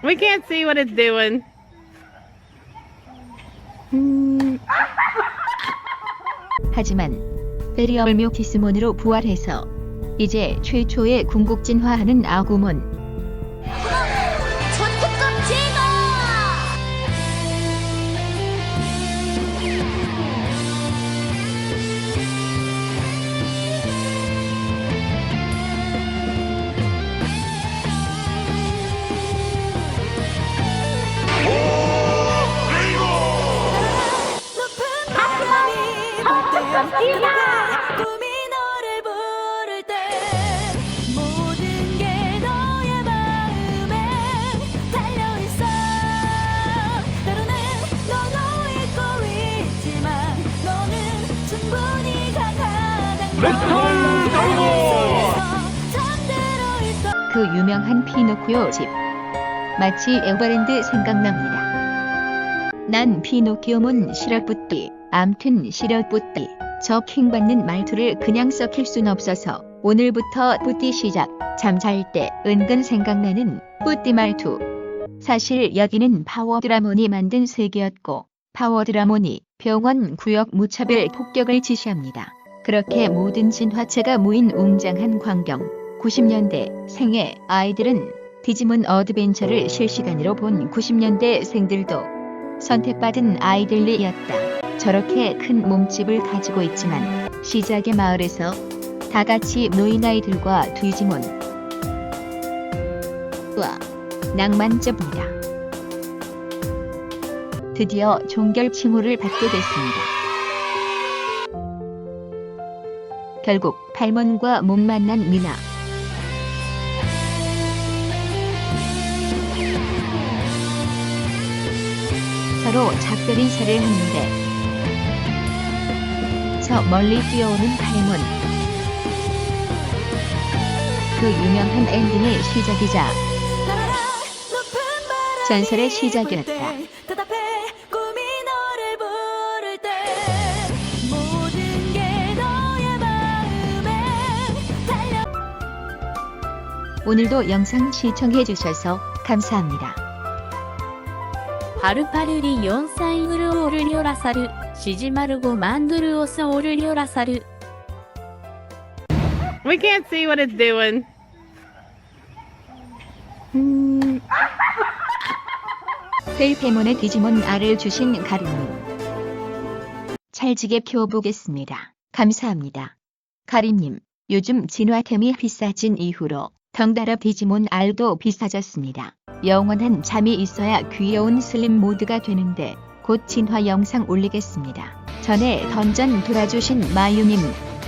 We can't see what it's doing. 하지만 베리얼묘티스몬으로 부활해서 이제 최초의 궁극 진화하는 아구몬. 전투급 제거! 높은 바람이 불 때, 꿈이 너를 부를 때, 모든 게 너의 마음에 달려있어. 때로는 너도 잊고 있지만 너는 충분히 강하단 걸. 잠들어 있어. 그 유명한 피노키오 집. 마치 에버랜드 생각납니다. 난 피노키오몬 시럽뿌띠. 암튼 시럽뿌띠. 저 킹받는 말투를 그냥 썩힐 순 없어서 오늘부터 뿌띠 시작. 잠잘 때 은근 생각나는 뿌띠 말투. 사실 여기는 파워드라몬이 만든 세계였고 파워드라몬이 병원 구역 무차별 폭격을 지시합니다. 그렇게 모든 진화체가 모인 웅장한 광경. 90년대 생애 아이들은 디지몬 어드벤처를 실시간으로 본 90년대 생들도 선택받은 아이들이었다. 저렇게 큰 몸집을 가지고 있지만 시작의 마을에서 다 같이 노인 아이들과 디지몬. 와, 낭만적입니다. 드디어 종결 칭호를 받게 됐습니다. 결국 팔몬과 못 만난 미나. 서로 작별 인사를 했는데 저 멀리 뛰어오는 팔몬. 그 유명한 엔딩의 시작이자 전설의 시작이었다. 답답해 꿈이 너를 부를 때 모든 게 너의 마음에 달려. 오늘도 영상 시청해주셔서 감사합니다. 파르파르리 4歳ウルオルリョラサル、シジマル5万ドルオスオルリョラサル。 We can't see what it's doing. 펠페몬의 디지몬 R을 주신 가림님. 찰지게 키워보겠습니다. 감사합니다. 가림님, 요즘 진화템이 비싸진 이후로 덩달아 디지몬 R도 비싸졌습니다. 영원한 잠이 있어야 귀여운 슬림 모드가 되는데 곧 진화 영상 올리겠습니다. 전에 던전 돌아주신 마유님,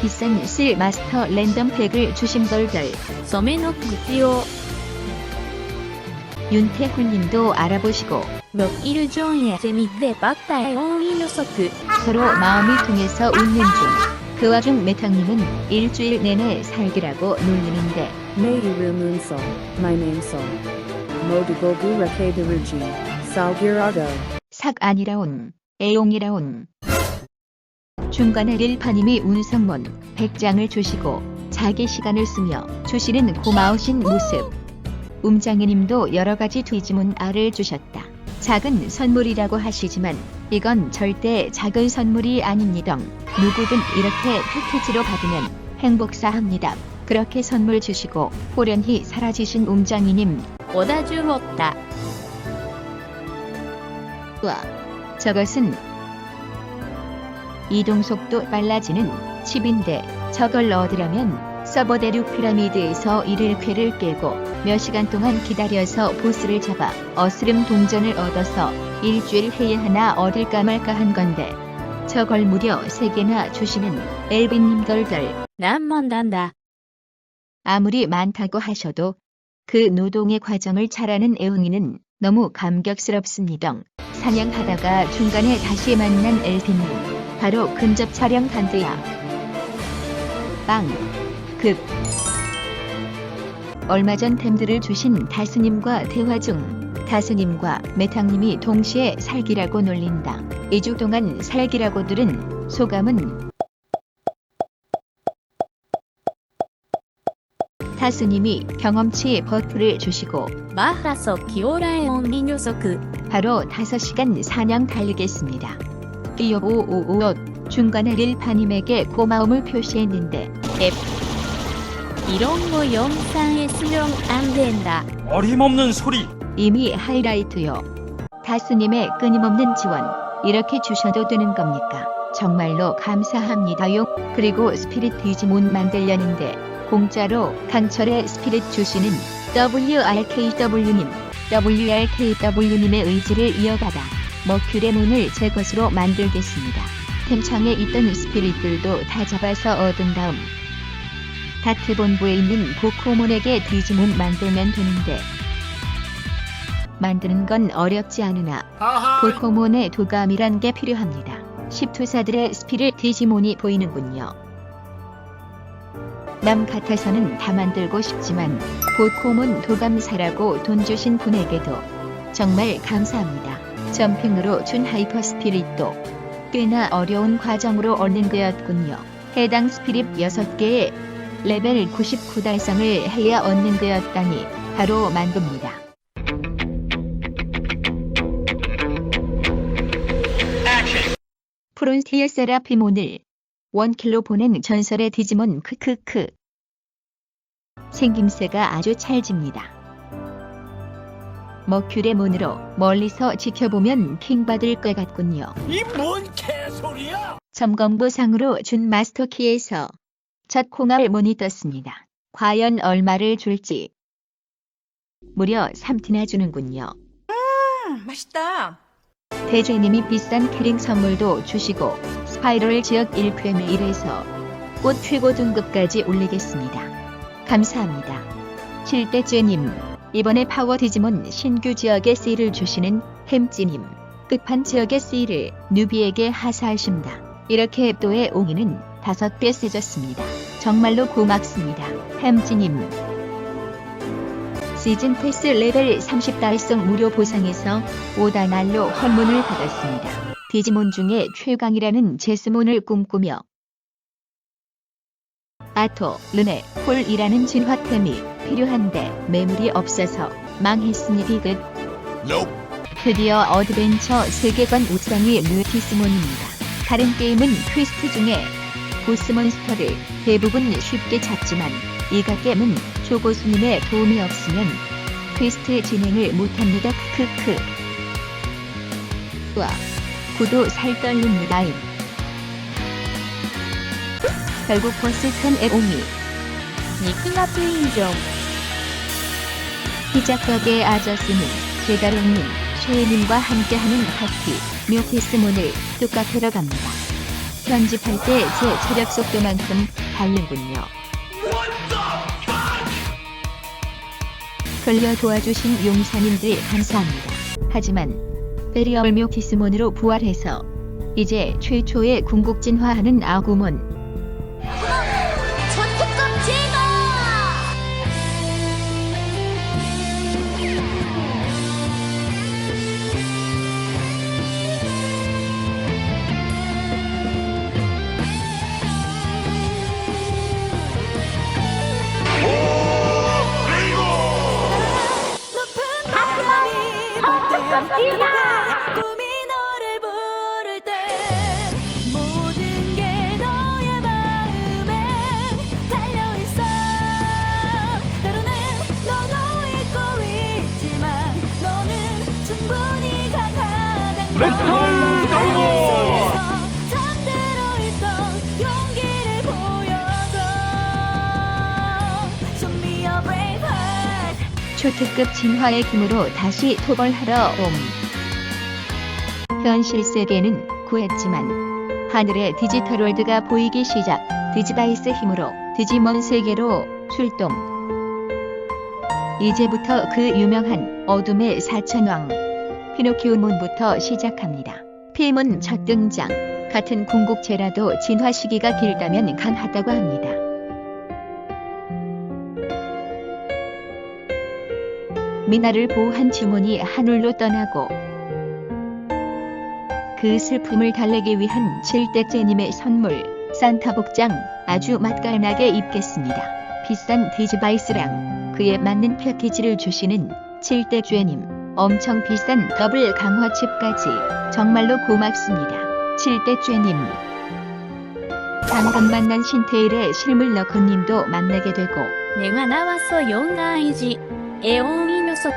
비싼 쓸 마스터 랜덤 팩을 주신 덜덜. 染めの口を 윤태훈님도 알아보시고 몇 전에 재밌게 봤다의 온이 녀석. 서로 마음이 통해서 웃는 중. 그 와중 메탕님은 일주일 내내 살기라고 놀리는데 Mayuru Moonsol, my name Sol. Modugogu Rekedaruji, Salgirago. 삭 아니라온, 애용이라온. 중간에 릴파님이 운성몬 100장을 주시고 자기 시간을 쓰며 주시는 고마우신 모습. 움장이님도 여러가지 디지몬 R을 주셨다. 작은 선물이라고 하시지만 이건 절대 작은 선물이 아닙니다. 누구든 이렇게 패키지로 받으면 행복사합니다. 그렇게 선물 주시고 호련히 사라지신 움장이님. 織田樹持った 와, 저것은 이동속도 빨라지는 칩인데 저걸 얻으려면 서버 대륙 피라미드에서 1일쾌를 깨고 몇 시간 동안 기다려서 보스를 잡아 어스름 동전을 얻어서 일주일 해야 하나 어딜까 말까 한 건데 저걸 무려 3개나 주시는 엘빈님 덜덜. 何万なんだ。 아무리 많다고 하셔도 그 노동의 과정을 잘 아는 애웅이는 너무 감격스럽습니다. 사냥하다가 중간에 다시 만난 엘빈님. 바로 근접 촬영 단드야. 빵. 급. 얼마 전 템들을 주신 다스님과 대화 중 다스님과 메탕님이 동시에 살기라고 놀린다. 2주 동안 살기라고 들은 소감은 타스님이 경험치 버프를 주시고 마하라서 기오라에온 이 녀석. 바로 5시간 사냥 달리겠습니다. 띠오오오오 중간에 릴파님에게 고마움을 표시했는데 이런 거 영상에 수령 안 된다. 어림없는 소리. 이미 하이라이트요. 다스님의 끊임없는 지원 이렇게 주셔도 되는 겁니까? 정말로 감사합니다요. 그리고 스피릿 디지몬 만들려는데 공짜로 강철의 스피릿 주시는 WRKW님의 의지를 이어받아 머큐레몬을 제 것으로 만들겠습니다. 템창에 있던 스피릿들도 다 잡아서 얻은 다음 다트 본부에 있는 보코몬에게 디지몬 만들면 되는데 만드는 건 어렵지 않으나 보코몬의 도감이란 게 필요합니다. 10투사들의 스피릿 디지몬이 보이는군요. 남 같아서는 다 만들고 싶지만 보코몬 도감사라고 돈 주신 분에게도 정말 감사합니다. 점핑으로 준 하이퍼 스피릿도 꽤나 어려운 과정으로 얻는 거였군요. 해당 스피릿 6개의 레벨 99 달성을 해야 얻는 거였다니 바로 만듭니다. 프론티어 세라피몬을 1킬로 보낸 전설의 디지몬 크크크. 생김새가 아주 찰집니다. 머큐레몬으로 멀리서 지켜보면 킹받을 것 같군요. 이 뭔 개소리야? 점검부상으로 준 마스터키에서 첫 콩알몬이 떴습니다. 과연 얼마를 줄지. 무려 3티나 주는군요. 맛있다. 대제님이 비싼 캐링 선물도 주시고 스파이럴 지역 1프레미 1에서 꽃 최고 등급까지 올리겠습니다. 감사합니다. 7대제님, 이번에 파워 디지몬 신규 지역에 C를 주시는 햄찌님, 끝판 지역의 C를 뉴비에게 하사하십니다. 이렇게 앱도의 옹이는 5배 세졌습니다. 정말로 고맙습니다. 햄찌님. 시즌 패스 레벨 30 달성 무료 보상에서 5단알로 헌문을 받았습니다. 디지몬 중에 최강이라는 제스몬을 꿈꾸며 아토, 르네, 폴이라는 진화템이 필요한데 매물이 없어서 망했습니다. 끝. 드디어 어드벤처 세계관 우상이 뮤티스몬입니다. 다른 게임은 퀘스트 중에 보스몬스터를 대부분 쉽게 잡지만 이가겜은 조고수님의 도움이 없으면 퀘스트 진행을 못합니다. 크크. 와, 구도 살떨립니다임. 결국 버스턴의 옹이. 니크나트 인정. 피자 가게 아저씨는 제다롱님, 쉐이님과 함께하는 파티 묘피스몬을 뚝같으러 갑니다. 편집할 때 제 체력 속도만큼 다르군요. 걸려 도와주신 용사님들 감사합니다. 하지만 베리얼 묘피스몬으로 부활해서 이제 최초의 궁극 진화하는 아구몬. 전투급 제거. 높은 바람이 불 때 꿈이 너를 부를 때 모든 게 너의 마음에 달려있어. 때로는 너도 잊고 있지만 너는 충분히 강하단 속에서 잠들어 있던 용기를 보여줘. Show me your brave heart. 초특급 진화의 힘으로 다시 토벌하러 옴. 현실 세계는 구했지만 하늘의 디지털 월드가 보이기 시작. 디지바이스 힘으로 디지몬 세계로 출동. 이제부터 그 유명한 어둠의 사천왕 피노키오몬부터 시작합니다. 피몬 첫 등장. 같은 궁극체라도 진화 시기가 길다면 강하다고 합니다. 미나를 보호한 주몬이 하늘로 떠나고 그 슬픔을 달래기 위한 7대째님의 선물 산타 복장 아주 맛깔나게 입겠습니다. 비싼 디지바이스랑 그에 맞는 패키지를 주시는 7대 쥐님, 엄청 비싼 더블 강화칩까지 정말로 고맙습니다. 7대 쥐님. 방금 만난 신테일의 실물 너커님도 만나게 되고 내가 나왔어 영가이지 에옹이 녀석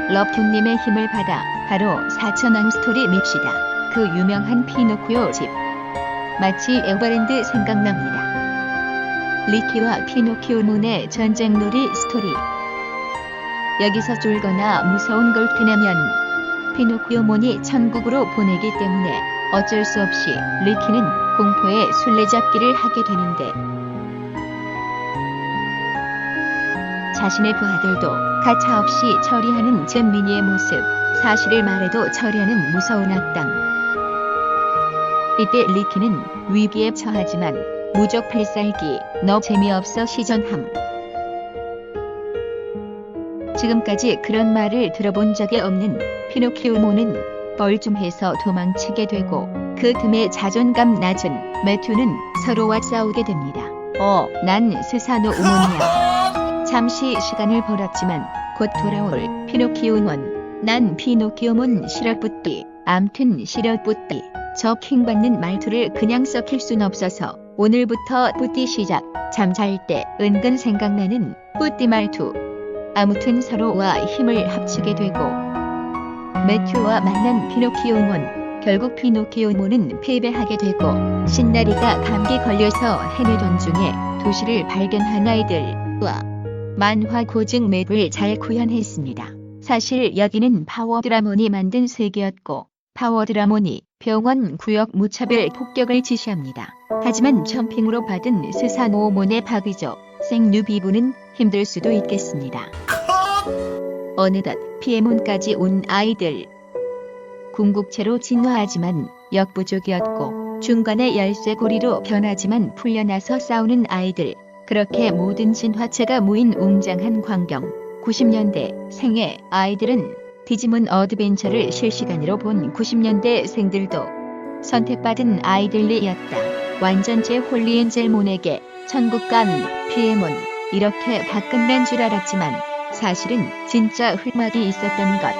러프님의 힘을 받아 바로 4천왕 스토리 밉시다. 그 유명한 피노키오 집. 마치 에버랜드 생각납니다. 리키와 피노키오몬의 전쟁놀이 스토리. 여기서 쫄거나 무서운 걸 테냐면 피노키오몬이 천국으로 보내기 때문에 어쩔 수 없이 리키는 공포의 술래잡기를 하게 되는데 자신의 부하들도 가차없이 처리하는 잼민이의 모습, 사실을 말해도 처리하는 무서운 악당. 이때 리키는 위기에 처하지만 무적 필살기 너 재미없어 시전함. 지금까지 그런 말을 들어본 적이 없는 피노키오몬은 뻘쭘해서 도망치게 되고 그 틈에 자존감 낮은 매튜는 서로와 싸우게 됩니다. 난 스사노 우몬이야. 잠시 시간을 벌었지만 곧 돌아올 피노키오몬. 난 피노키오몬 시럽뿌띠. 암튼 시럽뿌띠. 저 킹받는 말투를 그냥 썩힐 순 없어서 오늘부터 뿌띠 시작. 잠잘 때 은근 생각나는 뿌띠 말투. 아무튼 서로와 힘을 합치게 되고 매튜와 만난 피노키오몬. 결국 피노키오몬은 패배하게 되고 신나리가 감기 걸려서 헤매던 중에 도시를 발견한 아이들과 만화 고증 맵을 잘 구현했습니다. 사실 여기는 파워드라몬이 만든 세계였고 파워드라몬이 병원 구역 무차별 폭격을 지시합니다. 하지만 점핑으로 받은 스사노오몬의 박의조 생뉴비부는 힘들 수도 있겠습니다. 어느덧 피에몬까지 온 아이들. 궁극체로 진화하지만 역부족이었고 중간에 열쇠고리로 변하지만 풀려나서 싸우는 아이들. 그렇게 모든 진화체가 모인 웅장한 광경. 90년대 생의 아이들은 디지몬 어드벤처를 실시간으로 본 90년대 생들도 선택받은 아이들이었다. 완전체 홀리엔젤몬에게 천국 간 피에몬. 이렇게 다 끝난 줄 알았지만 사실은 진짜 흑막이 있었던 것.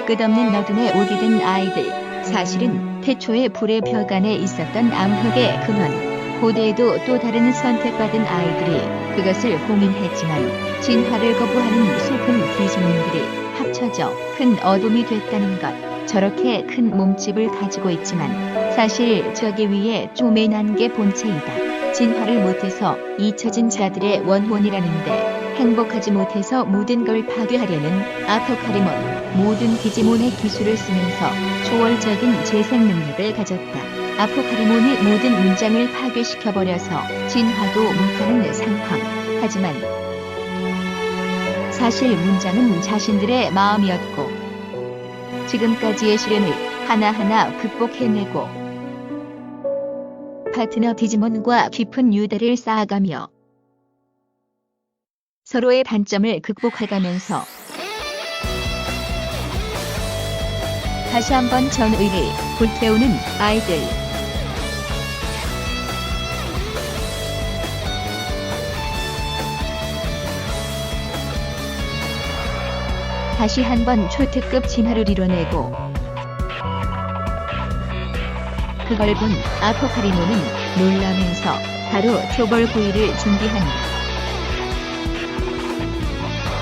끝없는 어둠에 오게 된 아이들. 사실은 태초의 불의 벽 안에 있었던 암흑의 근원. 고대에도 또 다른 선택받은 아이들이 그것을 봉인했지만 진화를 거부하는 슬픈 디지몬들이 합쳐져 큰 어둠이 됐다는 것. 저렇게 큰 몸집을 가지고 있지만 사실 저기 위에 쪼매난 게 본체이다. 진화를 못해서 잊혀진 자들의 원혼이라는데 행복하지 못해서 모든 걸 파괴하려는 아포카리몬. 모든 디지몬의 기술을 쓰면서 초월적인 재생 능력을 가졌다. 아포카리몬이 모든 문장을 파괴시켜버려서 진화도 못하는 상황. 하지만 사실 문장은 자신들의 마음이었고 지금까지의 시련을 하나하나 극복해내고 파트너 디지몬과 깊은 유대를 쌓아가며 서로의 단점을 극복해가면서 다시 한번 전의를 불태우는 아이들. 다시 한번 초특급 진화를 이뤄내고 그걸 본 아포카리몬은 놀라면서 바로 토벌 구이를 준비한다.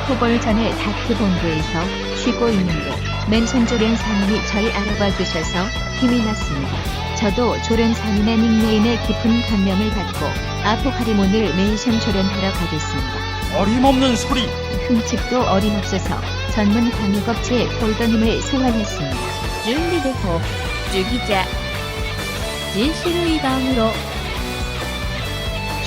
토벌 전에 다크 본부에서 쉬고 있는데 맨손 조련사님이 절 알아봐 주셔서 힘이 났습니다. 저도 조련사님의 닉네임에 깊은 감명을 받고 아포카리몬을 맨손 조련하러 가겠습니다. 어림없는 소리. 흠집도 어림없어서 전문 방역업체 폴더님을 소환했습니다. 준비되고 주기자 진실의 방으로.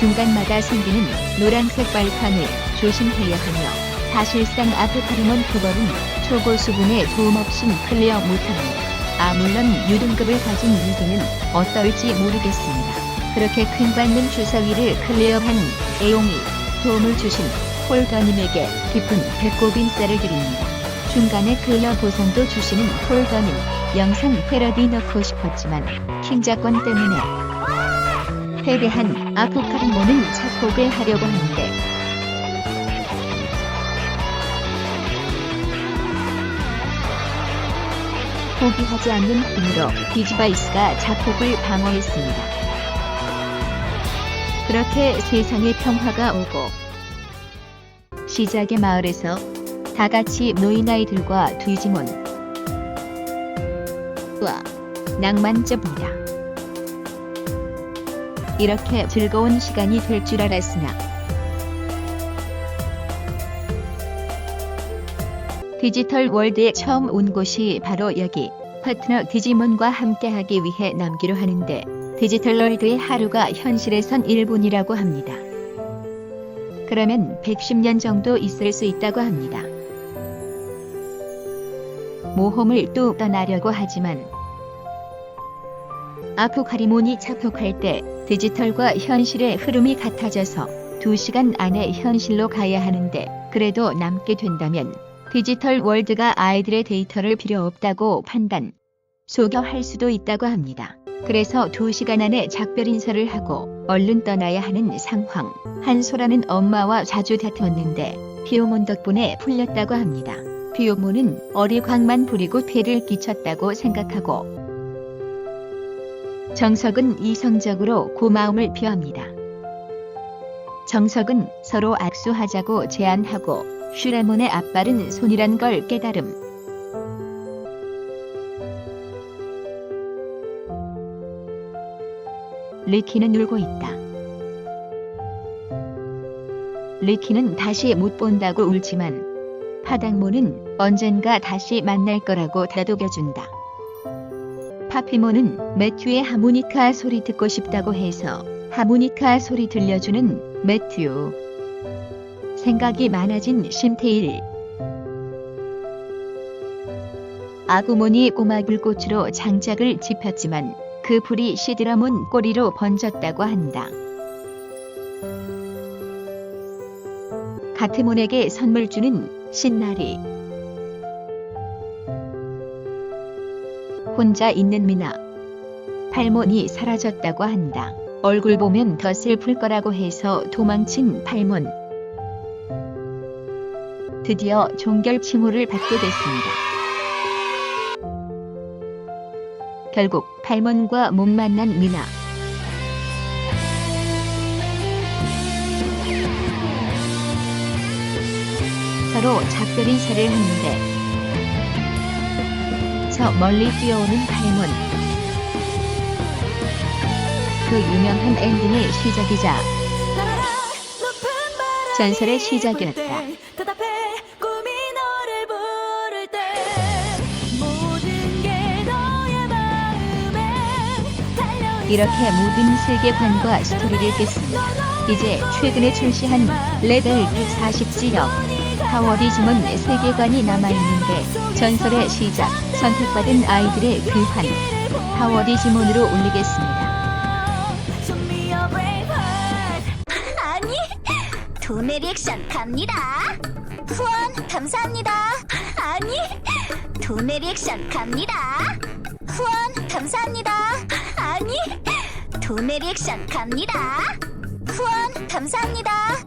중간마다 생기는 노란색 발판을 조심해야 하며 사실상 아포카리몬 토벌은 초고 수분에 도움 없인 클리어 못합니다. 물론 유등급을 가진 무기는 어떨지 모르겠습니다. 그렇게 큰 받는 주사위를 클리어한 애용이 도움을 주신 폴더님에게 깊은 배꼽 인사를 드립니다. 중간에 클리어 보상도 주시는 폴더님. 영상 패러디 넣고 싶었지만 킹자권 때문에 패배한 아쿠카리모는 작곡을 하려고 하는데 포기하지 않는 힘으로 디지바이스가 작곡을 방어했습니다. 그렇게 세상에 평화가 오고 시작의 마을에서 다 같이 노인아이들과 뒤지몬 와 낭만적입니다. 이렇게 즐거운 시간이 될 줄 알았으나 디지털 월드에 처음 온 곳이 바로 여기 파트너 디지몬과 함께하기 위해 남기로 하는데 디지털 월드의 하루가 현실에선 1분이라고 합니다. 그러면 110년 정도 있을 수 있다고 합니다. 모험을 또 떠나려고 하지만 아쿠카리몬이 작곡할 때 디지털과 현실의 흐름이 같아져서 2시간 안에 현실로 가야 하는데 그래도 남게 된다면 디지털 월드가 아이들의 데이터를 필요 없다고 판단, 소개할 수도 있다고 합니다. 그래서 2시간 안에 작별 인사를 하고 얼른 떠나야 하는 상황. 한소라는 엄마와 자주 다퉜는데 피오몬 덕분에 풀렸다고 합니다. 피오몬은 어리광만 부리고 폐를 끼쳤다고 생각하고 정석은 이성적으로 고마움을 표합니다. 정석은 서로 악수하자고 제안하고 슈라몬의 앞발은 손이란 걸 깨달음. 리키는 울고 있다. 리키는 다시 못 본다고 울지만 파당모는 언젠가 다시 만날 거라고 다독여준다. 파피모는 매튜의 하모니카 소리 듣고 싶다고 해서 하모니카 소리 들려주는 매튜. 생각이 많아진 심테일. 아구몬이 꼬마 불꽃으로 장작을 지폈지만 그 불이 시드라몬 꼬리로 번졌다고 한다. 가트몬에게 선물 주는 신나리. 혼자 있는 미나. 팔몬이 사라졌다고 한다. 얼굴 보면 더 슬플 거라고 해서 도망친 팔몬. 드디어 종결 칭호를 받게 됐습니다. 결국 팔몬과 못 만난 미나. 서로 작별 인사를 했는데 저 멀리 뛰어오는 팔몬. 그 유명한 엔딩의 시작이자 전설의 시작이었다. 이렇게 모든 세계관과 스토리를 깼습니다. 이제 최근에 출시한 레벨 140지역 하워디지몬 세계관이 남아있는데 전설의 시작, 선택받은 아이들의 귀환 하워디지몬으로 올리겠습니다. 아니, 도매 리액션 갑니다. 후원 감사합니다. 아니, 도매 리액션 갑니다. 후원 감사합니다. 아니, 도매 리액션 갑니다. 후원 감사합니다.